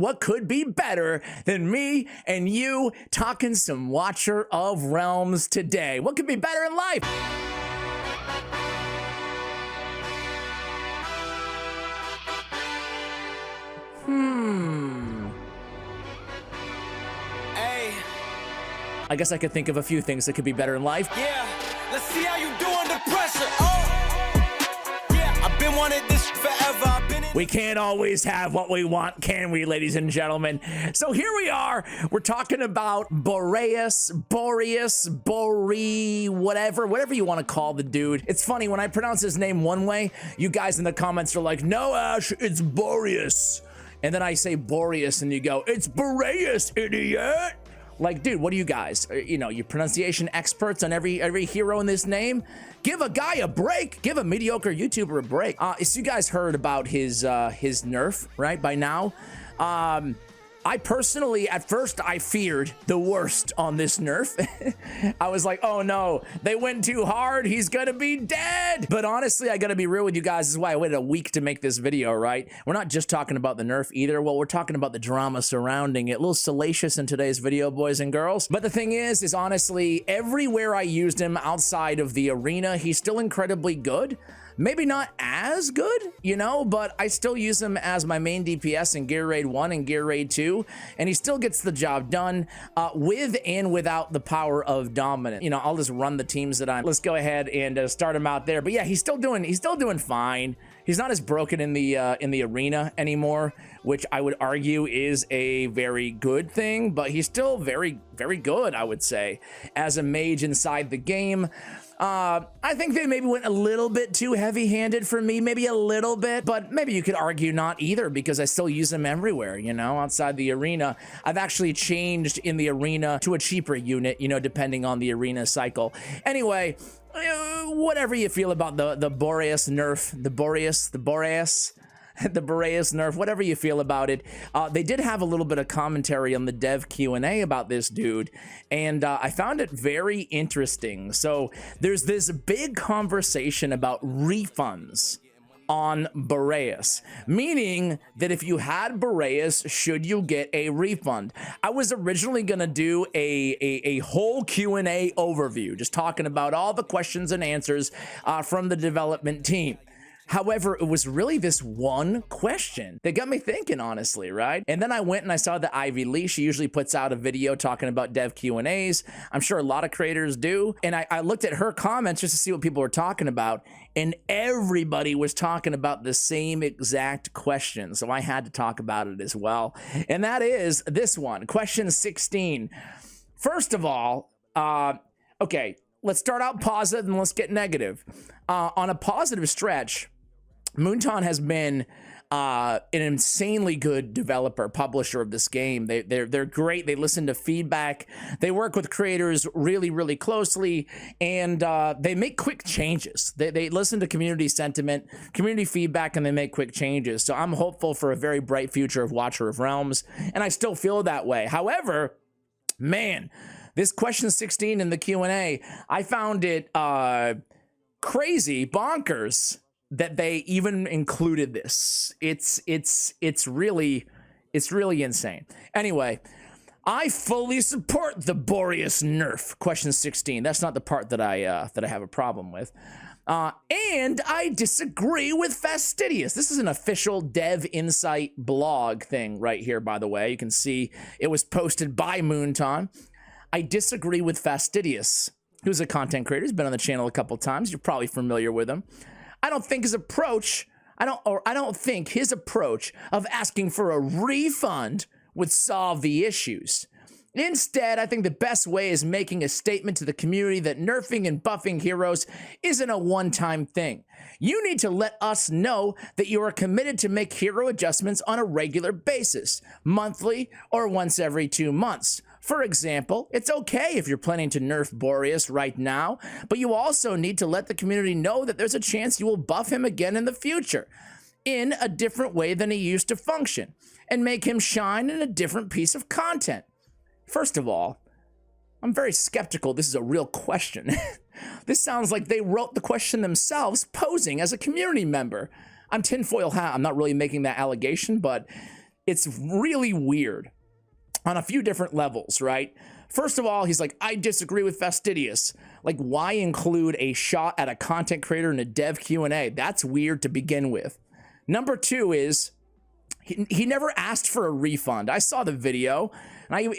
what could be better than me and you talking some Watcher of Realms today. What could be better in life? Hey. I guess I could think of a few things that could be better in life. Yeah, let's see how you do under pressure. Oh, yeah, I've been wanting this forever. I've been in. We can't always have what we want, can we, ladies and gentlemen? So here we are. We're talking about Boreas, whatever you want to call the dude. It's funny, when I pronounce his name one way, you guys in the comments are like, no, Ash, it's Boreas. And then I say Boreas, and you go, it's Boreas, idiot. Like, dude, what are you guys? You know, you pronunciation experts on every hero in this name? Give a guy a break. Give a mediocre YouTuber a break. So you guys heard about his nerf, right, by now? I personally, at first, I feared the worst on this nerf. I was like, oh no, they went too hard. He's gonna be dead. But honestly, I gotta be real with you guys. This is why I waited a week to make this video, right? We're not just talking about the nerf either. Well, we're talking about the drama surrounding it. A little salacious in today's video, boys and girls. But the thing is honestly, everywhere I used him outside of the arena, he's still incredibly good. Maybe not as good, you know, but I still use him as my main DPS in Gear Raid 1 and Gear Raid 2, and he still gets the job done with and without the power of dominant. You know, I'll just run the teams that I'm. Let's go ahead and start him out there. But yeah, he's still doing fine. He's not as broken in the arena anymore, which I would argue is a very good thing, but he's still very, very good, I would say, as a mage inside the game. I think they maybe went a little bit too heavy-handed for me, maybe a little bit, but maybe you could argue not either, because I still use them everywhere, you know, outside the arena. I've actually changed in the arena to a cheaper unit, you know, depending on the arena cycle. Anyway, whatever you feel about the Boreas nerf, the Boreas nerf, whatever you feel about it, they did have a little bit of commentary on the dev Q&A about this dude, and I found it very interesting. So there's this big conversation about refunds on Boreas, meaning that if you had Boreas, should you get a refund? I was originally gonna do a whole Q&A overview, just talking about all the questions and answers from the development team. However, it was really this one question that got me thinking, honestly, right? And then I went and I saw that Ivy Lee, she usually puts out a video talking about dev Q&As. I'm sure a lot of creators do. And I looked at her comments just to see what people were talking about, and everybody was talking about the same exact question. So I had to talk about it as well. And that is this one, question 16. First of all, okay, let's start out positive and let's get negative. On a positive stretch, Moonton has been an insanely good developer, publisher of this game. They're great. They listen to feedback. They work with creators really, really closely, and they make quick changes. They listen to community sentiment, community feedback, and they make quick changes. So I'm hopeful for a very bright future of Watcher of Realms, and I still feel that way. However, man, this question 16 in the Q&A, I found it crazy, bonkers, that they even included this. It's really insane. Anyway, I fully support the Boreas nerf. Question 16. That's not the part that I have a problem with. And I disagree with Fastidious. This is an official Dev Insight blog thing right here, by the way. You can see it was posted by Moonton. I disagree with Fastidious, who's a content creator. He's been on the channel a couple times. You're probably familiar with him. I don't think his approach, I don't think his approach of asking for a refund would solve the issues. Instead, I think the best way is making a statement to the community that nerfing and buffing heroes isn't a one-time thing. You need to let us know that you are committed to make hero adjustments on a regular basis, monthly or once every 2 months. For example, it's okay if you're planning to nerf Boreas right now, but you also need to let the community know that there's a chance you will buff him again in the future, in a different way than he used to function, and make him shine in a different piece of content. First of all, I'm very skeptical this is a real question. This sounds like they wrote the question themselves, posing as a community member. I'm tinfoil hat. I'm not really making that allegation, but it's really weird on a few different levels, right? First of all, he's like, I disagree with Fastidious. Like, why include a shot at a content creator in a dev Q&A? That's weird to begin with. Number two is he never asked for a refund. I saw the video, and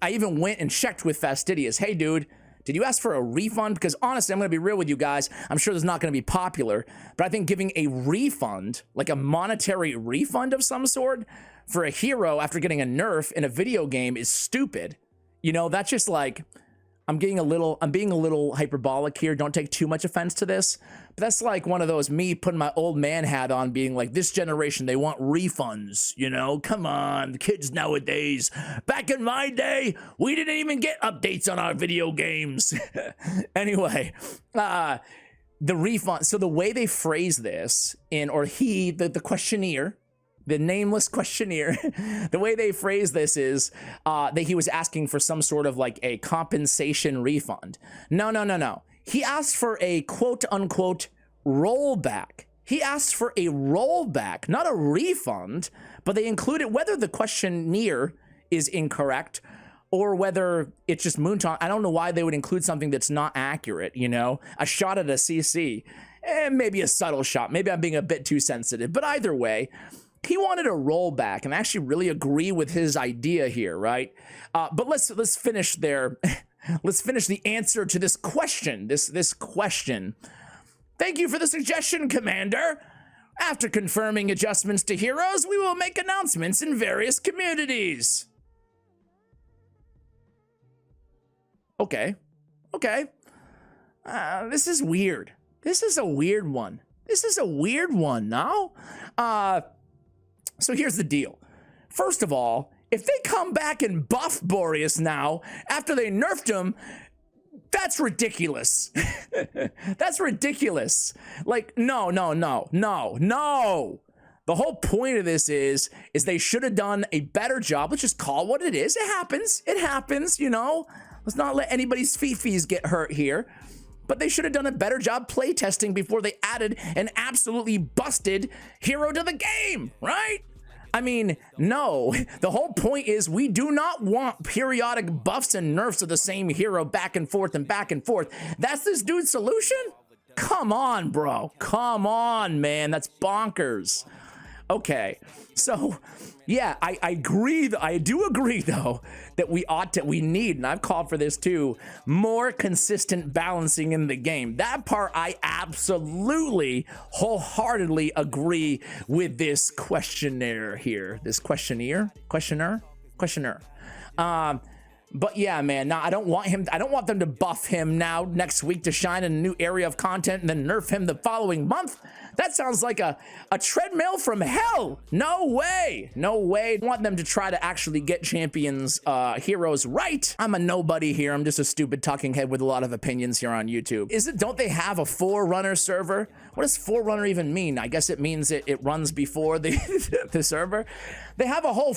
I even went and checked with Fastidious. Hey, dude, did you ask for a refund? Because honestly, I'm going to be real with you guys. I'm sure this is not going to be popular, but I think giving a refund, like a monetary refund of some sort for a hero after getting a nerf in a video game is stupid. You know, that's just like, I'm being a little hyperbolic here. Don't take too much offense to this. But that's like one of those, me putting my old man hat on, being like, this generation, they want refunds. You know, come on, the kids nowadays. Back in my day, we didn't even get updates on our video games. Anyway, the refund. So the way they phrase this the questionnaire, the nameless questionnaire, the way they phrase this is that he was asking for some sort of like a compensation refund. No. He asked for a quote unquote rollback. He asked for a rollback, not a refund, but they included whether the questionnaire is incorrect or whether it's just Moonton. I don't know why they would include something that's not accurate, you know? A shot at a CC, maybe a subtle shot. Maybe I'm being a bit too sensitive, but either way, he wanted a rollback, and I actually really agree with his idea here, right? But let's finish there. Let's finish the answer to this question. This question. Thank you for the suggestion, Commander. After confirming adjustments to heroes, we will make announcements in various communities. Okay. This is weird. This is a weird one. No? So here's the deal. First of all, if they come back and buff Boreas now after they nerfed him, that's ridiculous. That's ridiculous. Like, no. The whole point of this is they should have done a better job. Let's just call what it is. It happens, you know. Let's not let anybody's fees get hurt here. But they should have done a better job playtesting before they added an absolutely busted hero to the game, right? I mean, no. The whole point is we do not want periodic buffs and nerfs of the same hero back and forth and back and forth. That's this dude's solution? Come on, bro. Come on, man. That's bonkers. Okay, so yeah, I agree. I do agree, though, that we need, and I've called for this too, more consistent balancing in the game. That part I absolutely, wholeheartedly agree with this questionnaire here. This questionnaire. But yeah, man, now I don't want them to buff him now next week to shine in a new area of content and then nerf him the following month. That sounds like a treadmill from hell. No way. I want them to try to actually get champions heroes right. I'm a nobody here. I'm just a stupid talking head with a lot of opinions here on YouTube. Don't they have a Forerunner server? What does Forerunner even mean? I guess it means it runs before the the server. They have a whole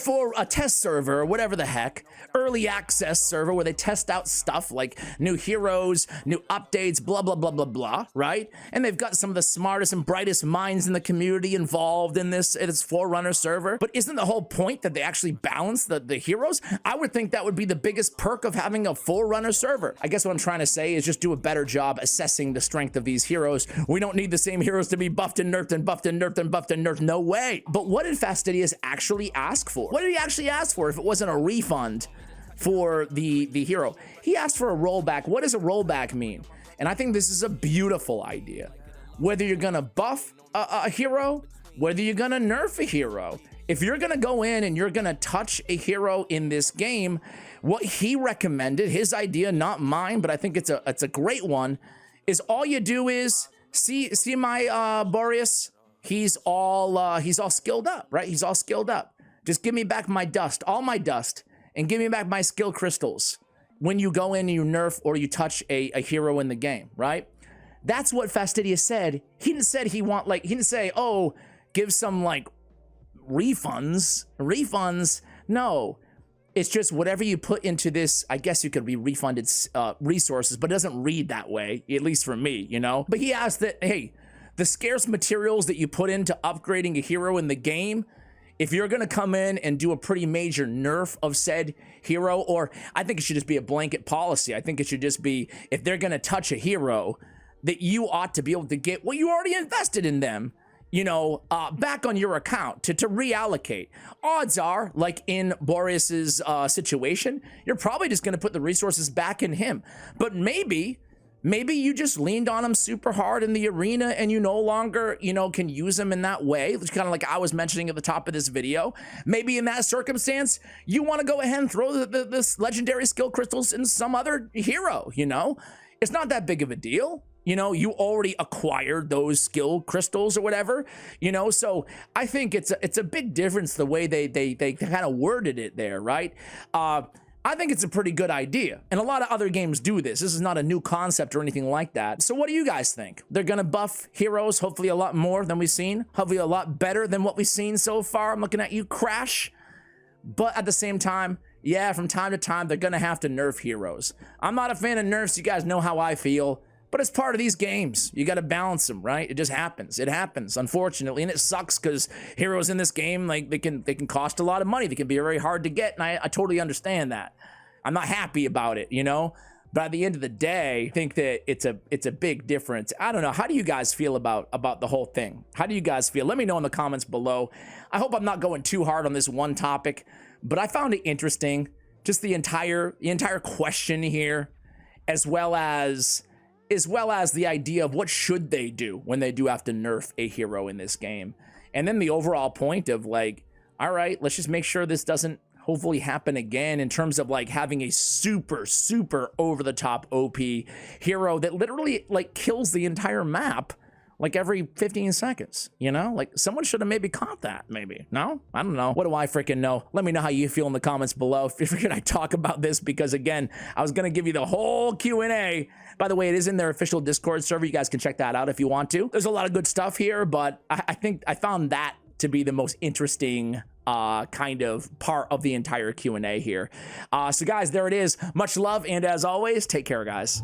test server or whatever the heck, early access server where they test out stuff like new heroes, new updates, blah, blah, blah, blah, blah, right? And they've got some of the smartest and brightest minds in the community involved in this Forerunner server. But isn't the whole point that they actually balance the heroes? I would think that would be the biggest perk of having a Forerunner server. I guess what I'm trying to say is just do a better job assessing the strength of these heroes. We don't need the same heroes to be buffed and nerfed and buffed and nerfed and buffed and nerfed. No way. But what did Fastidious actually ask for? What did he actually ask for if it wasn't a refund for the hero? He asked for a rollback. What does a rollback mean? And I think this is a beautiful idea. Whether you're gonna buff a hero, whether you're gonna nerf a hero, if you're gonna go in and you're gonna touch a hero in this game, what he recommended, his idea, not mine, but I think it's a great one, is all you do is see my Boreas. He's all skilled up, right? He's all skilled up. Just give me back my dust, all my dust, and give me back my skill crystals when you go in and you nerf or you touch a hero in the game, right? That's what Fastidious said. He didn't say, oh, give some like refunds. No, it's just whatever you put into this. I guess you could be refunded resources, but it doesn't read that way, at least for me, you know? But he asked that, hey, the scarce materials that you put into upgrading a hero in the game, if you're gonna come in and do a pretty major nerf of said hero, or I think it should just be a blanket policy. I think it should just be, if they're gonna touch a hero, that you ought to be able to get what you already invested in them, you know, back on your account to reallocate. Odds are, like in Boreas's situation, you're probably just gonna put the resources back in him. But maybe you just leaned on him super hard in the arena and you no longer, you know, can use him in that way. It's kind of like I was mentioning at the top of this video. Maybe in that circumstance, you want to go ahead and throw this legendary skill crystals in some other hero, you know? It's not that big of a deal. You know, you already acquired those skill crystals or whatever, you know? So I think it's a big difference the way they kind of worded it there, right? I think it's a pretty good idea. And a lot of other games do this. This is not a new concept or anything like that. So what do you guys think? They're gonna buff heroes, hopefully a lot more than we've seen, hopefully a lot better than what we've seen so far. I'm looking at you, Crash. But at the same time, yeah, from time to time, they're gonna have to nerf heroes. I'm not a fan of nerfs. You guys know how I feel. But it's part of these games. You got to balance them, right? It just happens. It happens, unfortunately, and it sucks because heroes in this game, like they can cost a lot of money. They can be very hard to get, and I totally understand that. I'm not happy about it, you know. But at the end of the day, I think that it's a big difference. I don't know. How do you guys feel about the whole thing? How do you guys feel? Let me know in the comments below. I hope I'm not going too hard on this one topic, but I found it interesting, just the entire question here, as well as the idea of what should they do when they do have to nerf a hero in this game. And then the overall point of like, all right, let's just make sure this doesn't hopefully happen again in terms of like having a super over the top OP hero that literally like kills the entire map like every 15 seconds, you know? Like someone should have maybe caught that, maybe. No? I don't know. What do I freaking know? Let me know how you feel in the comments below. If you figured I talk about this, because again, I was gonna give you the whole Q&A. By the way, it is in their official Discord server. You guys can check that out if you want to. There's a lot of good stuff here, but I think I found that to be the most interesting kind of part of the entire Q&A here. So guys, there it is. Much love, and as always, take care, guys.